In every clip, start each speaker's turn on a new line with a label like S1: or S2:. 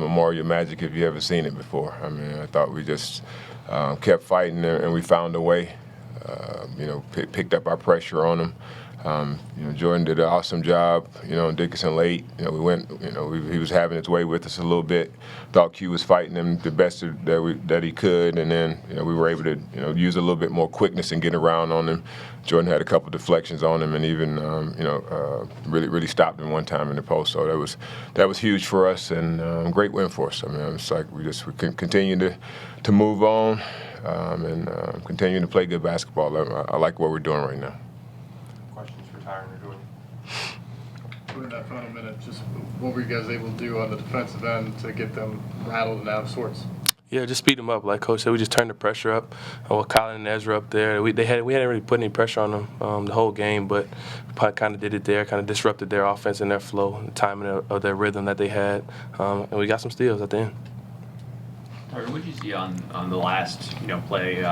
S1: Memorial magic if you ever seen it before. I mean, I thought we just kept fighting and we found a way. Picked up our pressure on them. Jordan did an awesome job, on Dickinson late. He was having his way with us a little bit. Thought Q was fighting him the best that he could, and then, we were able to, use a little bit more quickness and get around on him. Jordan had a couple deflections on him and even, really stopped him one time in the post. So that was huge for us and great win for us. I mean, it's like we continue to move on and continue to play good basketball. I like what we're doing right now.
S2: Questions for Tyron or Jordan?
S3: During that final minute, just what were you guys able to do on the defensive end to get them rattled and out of sorts?
S2: Yeah, just speed them up. Like Coach said, we just turned the pressure up. With Colin and Ezra up there, we hadn't really put any pressure on them the whole game, but we kind of did it there, kind of disrupted their offense and their flow, the timing of their rhythm that they had, and we got some steals at the end.
S4: What did you see on the last play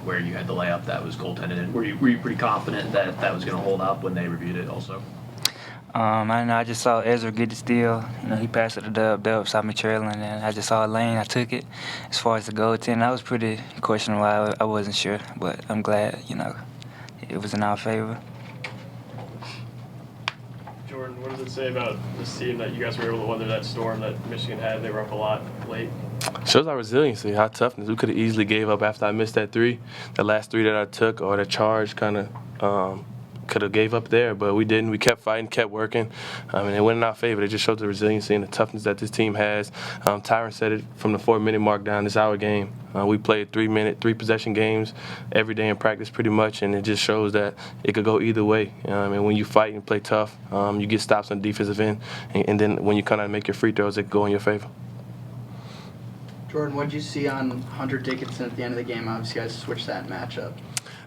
S4: where you had the layup that was goaltended in? Were you pretty confident that was going to hold up when they reviewed it also?
S5: I just saw Ezra get the steal. He passed it to Dub saw me trailing, and I just saw a lane. I took it. As far as the goaltending, I was pretty questionable. I wasn't sure, but I'm glad, it was in our favor.
S6: Jordan, what does it say about this team that you guys were able to weather that storm that Michigan had? They were up a lot late.
S2: Shows our resiliency, our toughness. We could have easily gave up after I missed that three. The last three that I took or the charge kind of could have gave up there, but we didn't. We kept fighting, kept working. It went in our favor. It just showed the resiliency and the toughness that this team has. Tyron said it from the 4-minute mark down. It's our game. We played 3-possession games every day in practice pretty much, and it just shows that it could go either way. And when you fight and play tough, you get stops on the defensive end, and then when you kind of make your free throws, it can go in your favor.
S7: Jordan, what did you see on Hunter Dickinson at the end of the game? Obviously, you guys switched that matchup.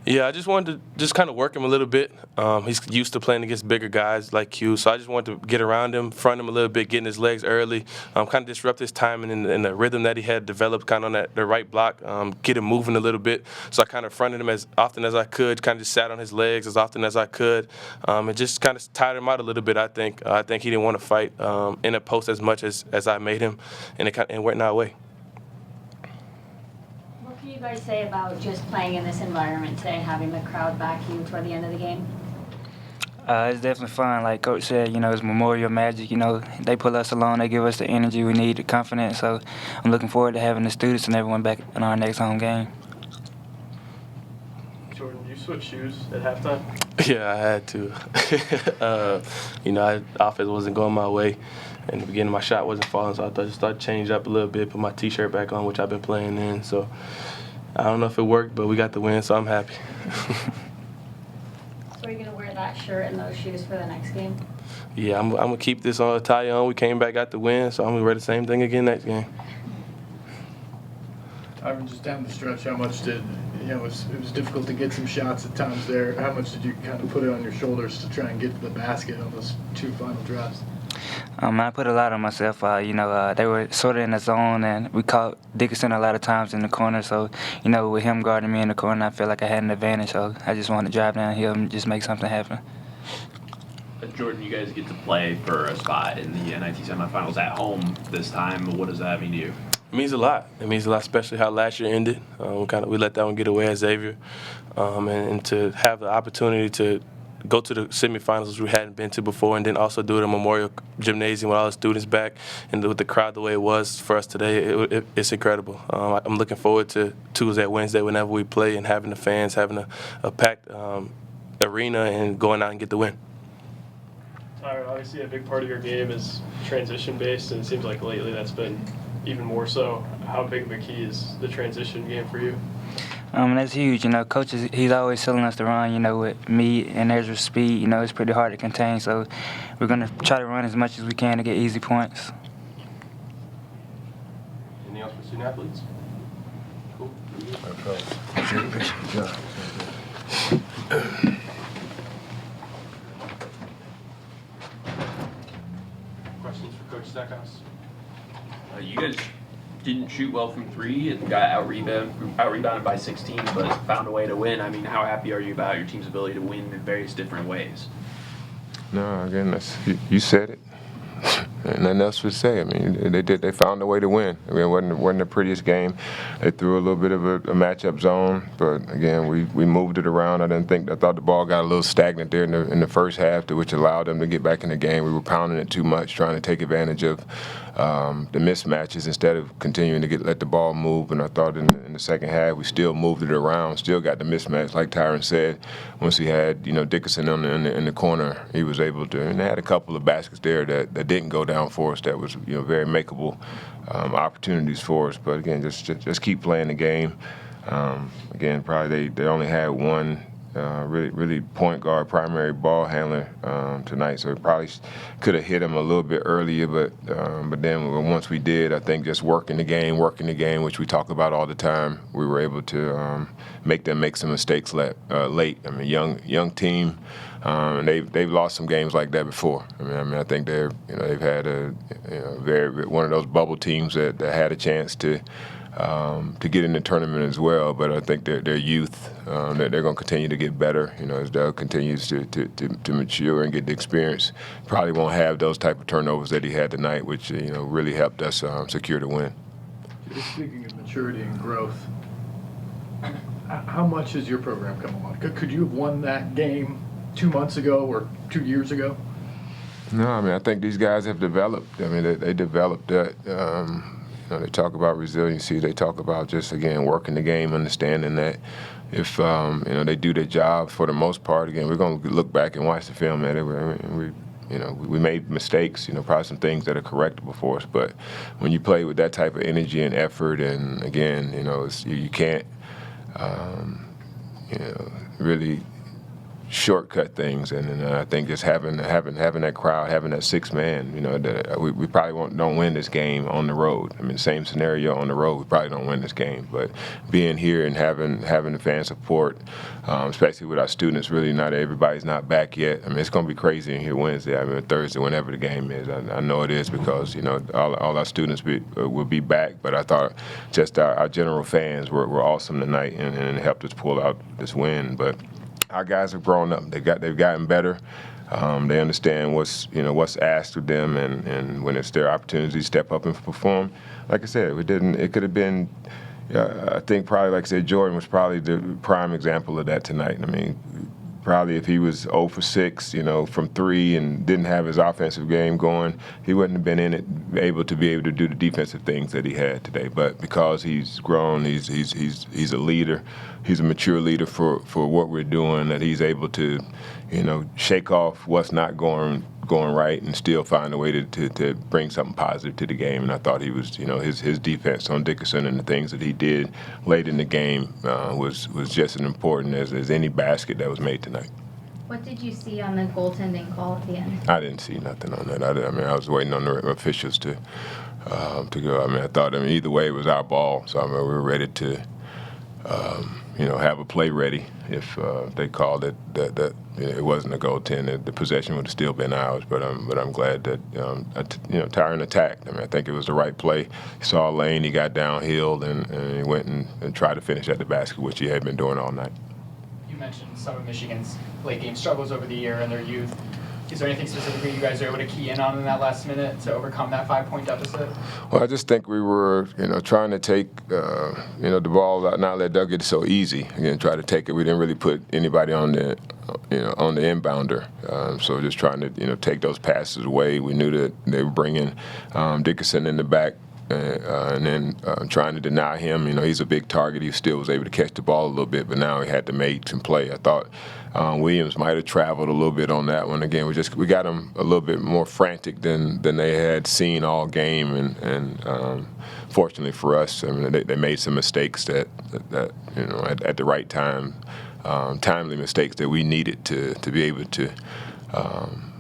S2: Yeah, I just wanted to kind of work him a little bit. He's used to playing against bigger guys like Q, so I just wanted to get around him, front him a little bit, getting his legs early, kind of disrupt his timing and the rhythm that he had developed kind of on the right block, get him moving a little bit. So I kind of fronted him as often as I could, kind of just sat on his legs as often as I could, and just kind of tired him out a little bit, I think. I think he didn't want to fight in a post as much as I made him, and it went our way.
S8: What can you guys say about just playing in this environment today, having the crowd back you toward the end of the game?
S5: It's definitely fun. Like Coach said, it's Memorial magic. They pull us along. They give us the energy we need, the confidence. So I'm looking forward to having the students and everyone back in our next home game.
S6: Jordan, you switched shoes at halftime?
S2: Yeah, I had to. Offense wasn't going my way. In the beginning, my shot wasn't falling, so I just started to change up a little bit, put my T-shirt back on, which I've been playing in. So I don't know if it worked, but we got the win, so I'm happy.
S8: So are you going to wear that shirt and those shoes for the next game?
S2: Yeah, I'm going to keep this on, tie on. We came back, got the win, so I'm going to wear the same thing again next game.
S3: Tyron, just down the stretch, how much did, it was difficult to get some shots at times there. How much did you kind of put it on your shoulders to try and get to the basket on those two final drives?
S5: I put a lot on myself. They were sort of in the zone, and we caught Dickinson a lot of times in the corner. So, with him guarding me in the corner, I felt like I had an advantage. So I just wanted to drive downhill and just make something happen.
S4: Jordan, you guys get to play for a spot in the NIT semifinals at home this time. What does that mean to you?
S2: It means a lot. It means a lot, especially how last year ended. We let that one get away at Xavier, and to have the opportunity to go to the semifinals, which we hadn't been to before, and then also do it at Memorial Gymnasium with all the students back and with the crowd the way it was for us today. It's incredible. I'm looking forward to Tuesday, Wednesday, whenever we play, and having the fans, having a packed arena, and going out and get the win.
S6: Tyron, obviously a big part of your game is transition-based, and it seems like lately that's been even more so. How big of a key is the transition game for you?
S5: That's huge. Coach he's always telling us to run. With me and Ezra's speed, it's pretty hard to contain. So we're gonna try to run as much as we can to get easy points.
S6: Anything else for student athletes? Cool. Questions for Coach Stackhouse?
S4: You guys didn't shoot well from three and got out-rebounded by 16, but found a way to win. How happy are you about your team's ability to win in various different ways?
S1: No, again, you said it. nothing else to say. I mean, they found a way to win. I mean, it wasn't the prettiest game. They threw a little bit of a matchup zone, but again, we moved it around. I thought the ball got a little stagnant there in the first half, which allowed them to get back in the game. We were pounding it too much, trying to take advantage of the mismatches instead of continuing to let the ball move. And I thought in the second half we still moved it around, still got the mismatch, like Tyron said. Once he had Dickinson in the corner, he was able to. And they had a couple of baskets there that didn't go down for us. That was very makeable opportunities for us. But again, just keep playing the game. Again, probably they only had one really point guard, primary ball handler tonight, so it probably could have hit him a little bit earlier. But then once we did, I think just working the game, which we talk about all the time, we were able to make them make some mistakes late. I mean, young team. And they've lost some games like that before. I mean, I think they've had one of those bubble teams that had a chance to get in the tournament as well. But I think their youth, they're going to continue to get better. As Doug continues to mature and get the experience, probably won't have those type of turnovers that he had tonight, which really helped us secure the win.
S3: Speaking of maturity and growth, how much has your program come along? Could you have won that game 2 months ago or 2 years ago?
S1: No, I mean, I think these guys have developed. I mean, they developed that. They talk about resiliency. They talk about just, again, working the game, understanding that if they do their job for the most part. Again, we're going to look back and watch the film at it. We made mistakes. Probably some things that are correctable for us. But when you play with that type of energy and effort, and again, you can't, really shortcut things, and I think just having that crowd, having that six man, we probably don't win this game on the road. I mean, same scenario on the road, we probably don't win this game. But being here and having the fan support, especially with our students, really not everybody's not back yet. I mean, it's going to be crazy in here Wednesday. I mean, Thursday, whenever the game is. I know it is because all our students will be back. But I thought just our general fans were awesome tonight and helped us pull out this win. But our guys have grown up. They've gotten better. They understand what's asked of them, and when it's their opportunity to step up and perform. Like I said, it could have been. I think probably, like I said, Jordan was probably the prime example of that tonight. I mean, probably if he was 0 for 6, from 3 and didn't have his offensive game going, he wouldn't have been able to do the defensive things that he had today. But because he's grown, he's a leader. He's a mature leader for what we're doing, that he's able to, shake off what's not going right and still find a way to bring something positive to the game. And I thought he was, his defense on Dickinson and the things that he did late in the game was just as important as any basket that was made tonight.
S8: What did you see on the goaltending call at the end?
S1: I didn't see nothing on that. I was waiting on the officials to go. I thought either way it was our ball, so we were ready to have a play ready if they called it that it wasn't a goaltend. The possession would have still been ours. But I'm glad that Tyron attacked. I think it was the right play. He saw a lane, he got downhill, and he went and tried to finish at the basket, which he had been doing all night.
S7: You mentioned some of Michigan's late game struggles over the year and their youth. Is there anything specifically you guys are able to key in on in that last minute to overcome that 5-point deficit?
S1: Well, I just think we were, trying to take, the ball out, not let Doug get it so easy. Again, try to take it. We didn't really put anybody on the inbounder. So just trying to, take those passes away. We knew that they were bringing Dickinson in the back. And then trying to deny him. He's a big target. He still was able to catch the ball a little bit, but now he had to make some play. I thought Williams might have traveled a little bit on that one. Again, we got him a little bit more frantic than they had seen all game, and fortunately for us, they made some mistakes that at the right time, timely mistakes that we needed to be able to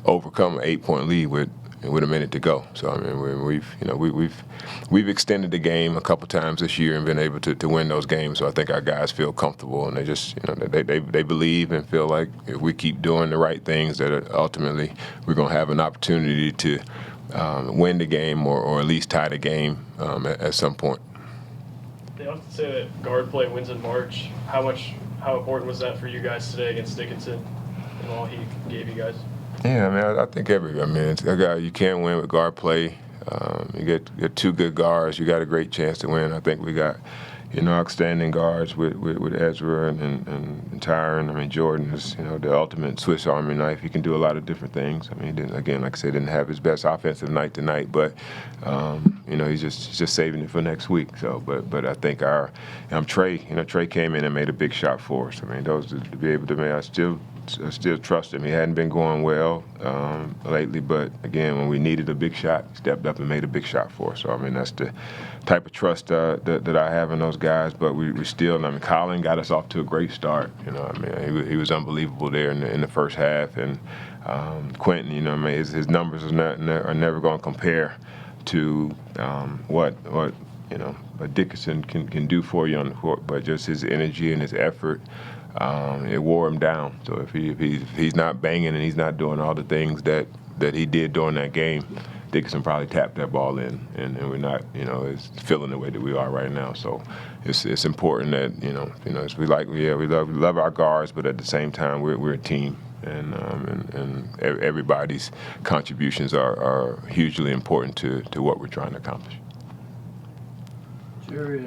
S1: overcome an 8-point lead with a minute to go. So we've extended the game a couple times this year and been able to win those games. So I think our guys feel comfortable, and they just they believe and feel like if we keep doing the right things, that ultimately we're going to have an opportunity to win the game or at least tie the game at some point.
S6: They often say that guard play wins in March. How important was that for you guys today against Dickinson and all he gave you guys?
S1: Yeah, I mean, I think it's a guy you can't win with guard play. You get two good guards, you got a great chance to win. I think we got, outstanding guards with Ezra and Tyron. I mean, Jordan is, the ultimate Swiss Army knife. He can do a lot of different things. I mean, he didn't, again, like I said, didn't have his best offensive night tonight, but he's just saving it for next week. So, but I think Trey, Trey came in and made a big shot for us. I mean, those to be able to make, I still trust him. He hadn't been going well lately, but again, when we needed a big shot, he stepped up and made a big shot for us. So, I mean, that's the type of trust that I have in those guys. But we still, I mean, Colin got us off to a great start. He was unbelievable there in the first half, and Quentin, his numbers are never going to compare to what Dickinson can do for you on the court, but just his energy and his effort. It wore him down. So if he's not banging and he's not doing all the things that he did during that game, Dickinson probably tapped that ball in, and we're not, is feeling the way that we are right now. So it's important that we love our guards, but at the same time we're a team, and everybody's contributions are hugely important to what we're trying to accomplish.
S3: Jerry,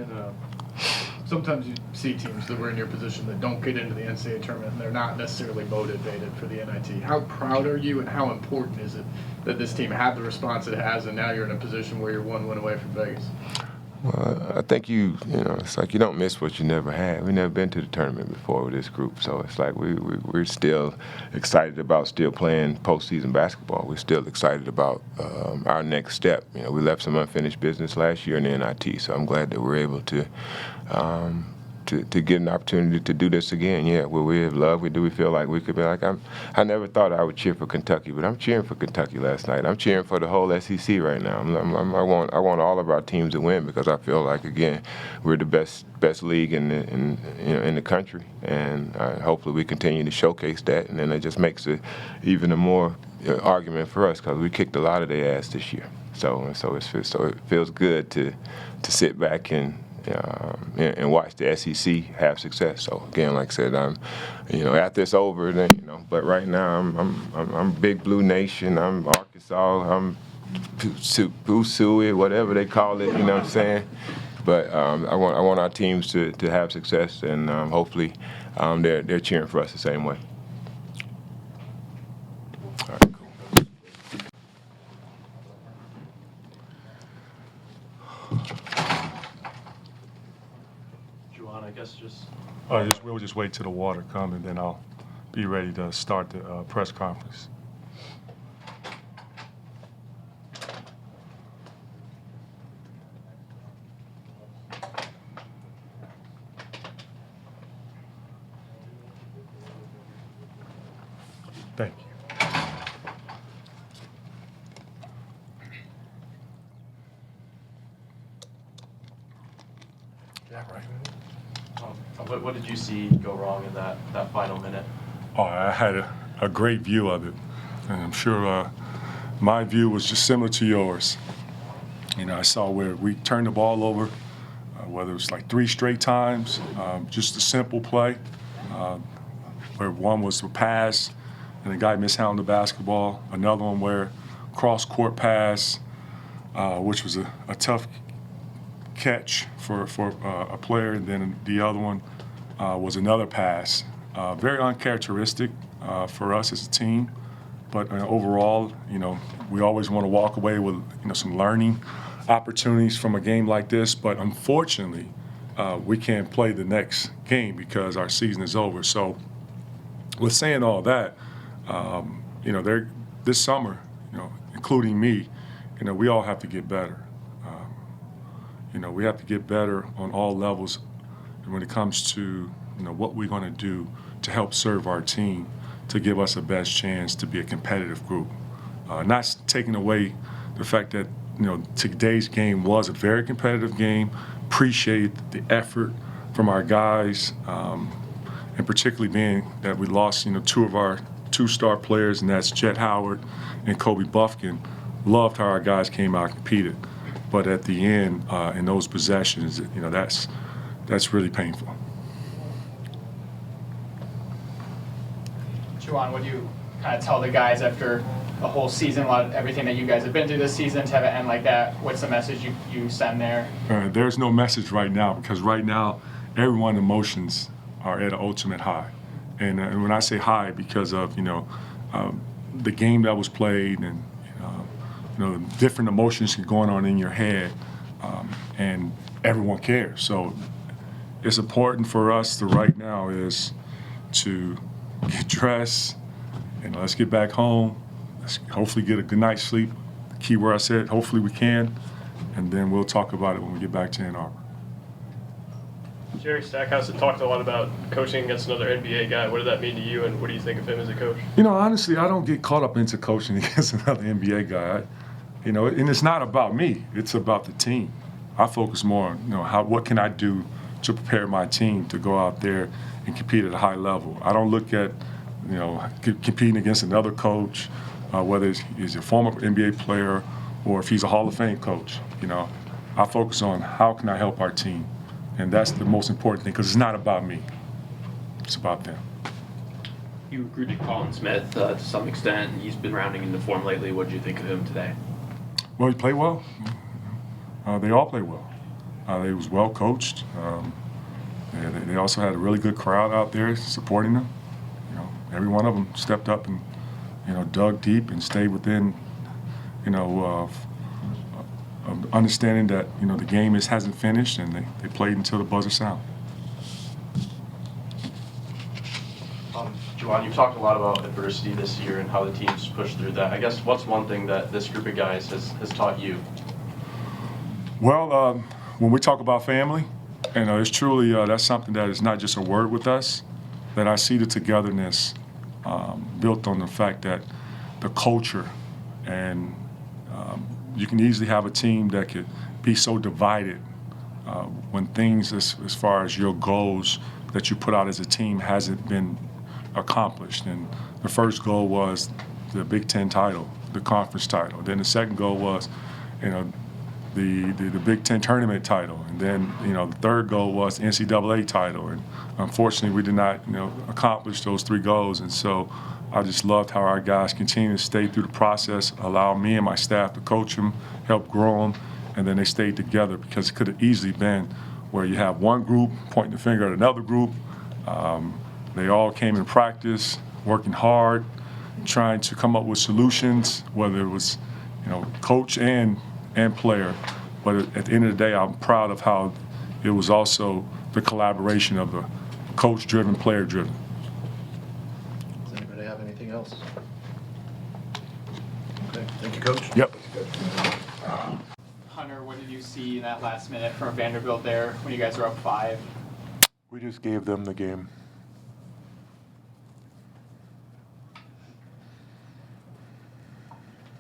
S3: sometimes you see teams that were in your position that don't get into the NCAA tournament and they're not necessarily motivated for the NIT. How proud are you, and how important is it that this team had the response it has, and now you're in a position where you're one win away from Vegas?
S1: Well, I think it's like you don't miss what you never had. We've never been to the tournament before with this group, so it's like we're still excited about still playing postseason basketball. We're still excited about our next step. We left some unfinished business last year in the NIT, so I'm glad that we're able to get an opportunity to do this again. Yeah, will we have love? We feel like we could be like, I never thought I would cheer for Kentucky, but I'm cheering for Kentucky last night. I'm cheering for the whole SEC right now. I want all of our teams to win, because I feel like, again, we're the best league in the country, and hopefully we continue to showcase that, and then it just makes it even a more argument for us, because we kicked a lot of their ass this year. So it feels good to sit back and watch the SEC have success. So again, like I said, after it's over, then But right now, I'm Big Blue Nation. I'm Arkansas. I'm Pusui, whatever they call it. You know what I'm saying? But I want our teams to have success, and hopefully they're cheering for us the same way. All right, cool.
S6: I guess just.
S9: We'll just wait till the water comes, and then I'll be ready to start the press conference. Thank you. Yeah, right.
S6: What did you see go wrong in that final minute?
S9: Oh, I had a great view of it. And I'm sure my view was just similar to yours. I saw where we turned the ball over, whether it was like 3 straight times, just a simple play, where one was a pass and the guy mishandled the basketball. Another one where cross-court pass, which was a tough catch for a player, and then the other one was another pass. Very uncharacteristic for us as a team, but overall, we always want to walk away with some learning opportunities from a game like this. But unfortunately, we can't play the next game because our season is over. So, with saying all that, this summer, including me, we all have to get better. We have to get better on all levels when it comes to what we're going to do to help serve our team, to give us the best chance to be a competitive group. Not taking away the fact that today's game was a very competitive game. Appreciate the effort from our guys, and particularly being that we lost 2 of our 2-star players, and that's Jet Howard and Kobe Buffkin. Loved how our guys came out and competed. But at the end, in those possessions, that's really painful.
S7: Juwan, what do you kind of tell the guys after a whole season, everything that you guys have been through this season, to have it end like that? What's the message you send there?
S9: There's no message right now, because right now everyone's emotions are at an ultimate high. And when I say high, because of the game that was played, and different emotions going on in your head, and everyone cares. So it's important for us to right now is to get dressed and let's get back home. Let's hopefully get a good night's sleep. The key word I said, hopefully we can, and then we'll talk about it when we get back to Ann Arbor.
S6: Jerry Stackhouse had talked a lot about coaching against another NBA guy. What did that mean to you, and what do you think of him as a coach?
S9: Honestly, I don't get caught up into coaching against another NBA guy. And it's not about me. It's about the team. I focus more on, what can I do to prepare my team to go out there and compete at a high level. I don't look at, competing against another coach, whether he's a former NBA player or if he's a Hall of Fame coach. I focus on how can I help our team. And that's the most important thing, because it's not about me. It's about them.
S4: You recruited Colin Smith to some extent. He's been rounding into form lately. What did you think of him today?
S9: Well, he played well. They all played well. They was well coached. They also had a really good crowd out there supporting them. Every one of them stepped up and dug deep and stayed within understanding that the game hasn't finished, and they played until the buzzer sounded.
S10: Juwan, you've talked a lot about adversity this year and how the team's pushed through that. I guess what's one thing that this group of guys has taught you?
S9: Well, when we talk about family, it's truly that's something that is not just a word with us, that I see the togetherness built on the fact that the culture, and you can easily have a team that could be so divided when things as far as your goals that you put out as a team hasn't been accomplished. And the first goal was the Big Ten title, the conference title. Then the second goal was, the Big Ten tournament title. And then, the third goal was the NCAA title. And unfortunately, we did not, accomplish those three goals. And so I just loved how our guys continue to stay through the process, allow me and my staff to coach them, help grow them, and then they stayed together, because it could have easily been where you have one group pointing the finger at another group. They all came in practice, working hard, trying to come up with solutions, whether it was, coach and player. But at the end of the day, I'm proud of how it was also the collaboration of the coach-driven, player-driven.
S3: Does anybody have anything else? Okay, thank you, Coach.
S9: Yep.
S7: Hunter, what did you see in that last minute from Vanderbilt there when you guys were up 5?
S11: We just gave them the game.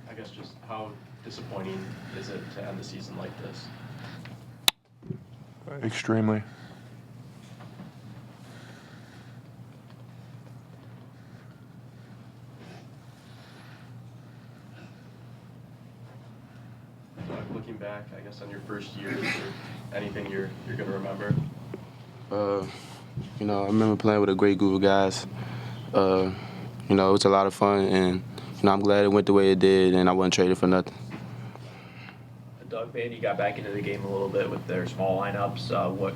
S10: I guess just how disappointing is it to end the season like this?
S11: Extremely.
S10: So looking back, I guess, on your first year, is there anything you're going to remember?
S2: I remember playing with a great group of guys. It was a lot of fun, and I'm glad it went the way it did, and I wasn't traded for nothing.
S4: Doug, Vandy got back into the game a little bit with their small lineups. What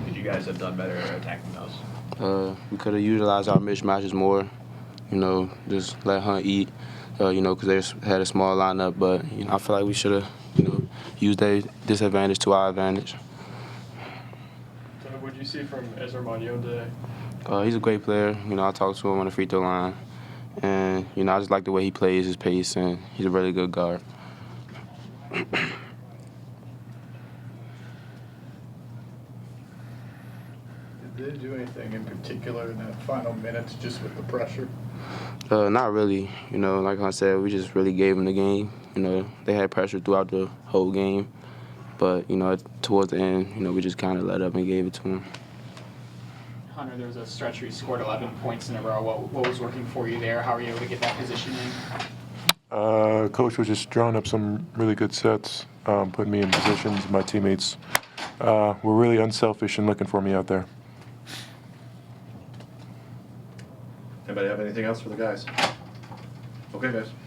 S4: could you guys have done better at attacking those?
S2: We could have utilized our mismatches more, just let Hunt eat, because they had a small lineup. But, I feel like we should have, used their disadvantage to our advantage.
S6: So what did you see from Ezra Manjon today?
S2: He's a great player. I talked to him on the free throw line. And, I just like the way he plays, his pace, and he's a really good guard.
S3: Did they do anything in particular in that final minutes just with the pressure?
S2: Not really. Like I said, we just really gave them the game. They had pressure throughout the whole game. But, towards the end, we just kind of let up and gave it to them.
S7: Hunter, there was a stretch where you scored 11 points in a row. What was working for you there? How were you able to get that positioning?
S11: Coach was just drawing up some really good sets, putting me in positions. My teammates were really unselfish and looking for me out there.
S10: Anybody have anything else for the guys?
S3: Okay, guys.